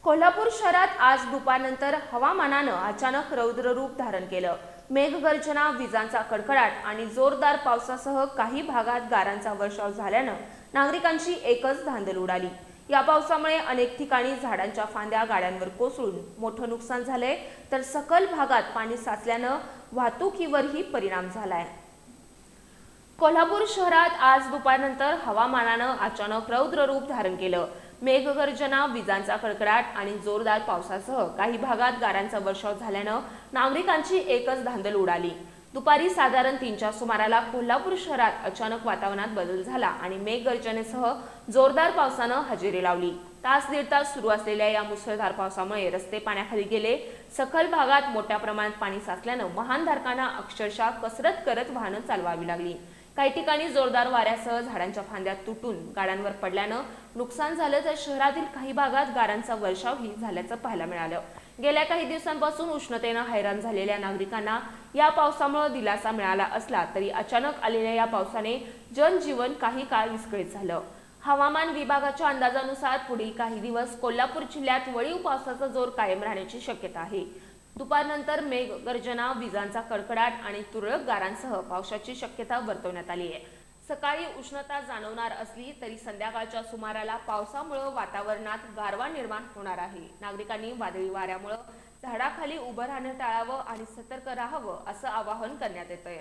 कोल्हापूर शहरात आज दुपारनंतर हवामानानं अचानक रौद्र रूप धारण केलं। मेघगर्जना, विजांचा कडकडाट आणि जोरदार पावसासह काही भागात गारांचा वर्षाव झाल्यानं नागरिकांची एकच धांदल उडाली। या पावसामुळे अनेक ठिकाणी झाडांच्या फांद्या गाड्यांवर कोसळून मोठं नुकसान झालंय, तर सखल भागात पाणी साचल्यानं वाहतुकीवरही परिणाम झालाय। कोल्हापूर शहरात आज दुपारनंतर हवामानानं अचानक रौद्र रूप धारण केलं। मेघगर्जना, विजांचा कडकडाट आणि जोरदार पावसासह काही भागात गारांचा वर्षाव झाल्यानं नागरिकांची एकच धांदल उडाली। दुपारी साधारण 3च्या सुमाराला कोल्हापूर शहरात अचानक वातावरणात बदल झाला आणि मेघगर्जनेसह जोरदार पावसानं हजेरी लावली। तास दीड तास सुरू असलेल्या या मुसळधार पावसामुळे रस्ते पाण्याखाली गेले। सखल भागात मोठ्या प्रमाणात पाणी साचल्यानं वाहनधारकांना अक्षरशः कसरत करत वाहनं चालवावी लागली। काही ठिकाणी जोरदार वाऱ्यासह झाडांच्या फांद्या तुटून गाड्यांवर पडल्यानं नुकसान झालं, तर शहरातील काही भागात गारांचा वर्षावही झाल्याचं पाहायला मिळालं। गेल्या काही दिवसांपासून उष्णतेनं हैराण झालेल्या नागरिकांना या पावसामुळे दिलासा मिळाला असला तरी अचानक आलेल्या या पावसाने जनजीवन काही काळ विस्कळीत झालं। हवामान विभागाच्या अंदाजानुसार पुढील काही दिवस कोल्हापूर जिल्ह्यात वळीव पावसाचा जोर कायम राहण्याची शक्यता आहे। दुपारनंतर मेघगर्जना, विजांचा कडकडाट आणि तुरळक गारांसह पावसाची शक्यता वर्तवण्यात आली आहे। सकाळी उष्णता जाणवणार असली तरी संध्याकाळच्या सुमाराला पावसामुळे वातावरणात गारवा निर्माण होणार आहे। नागरिकांनी वादळी वाऱ्यामुळे झाडाखाली उभं राहणं टाळावं आणि सतर्क राहावं असं आवाहन करण्यात येतंय।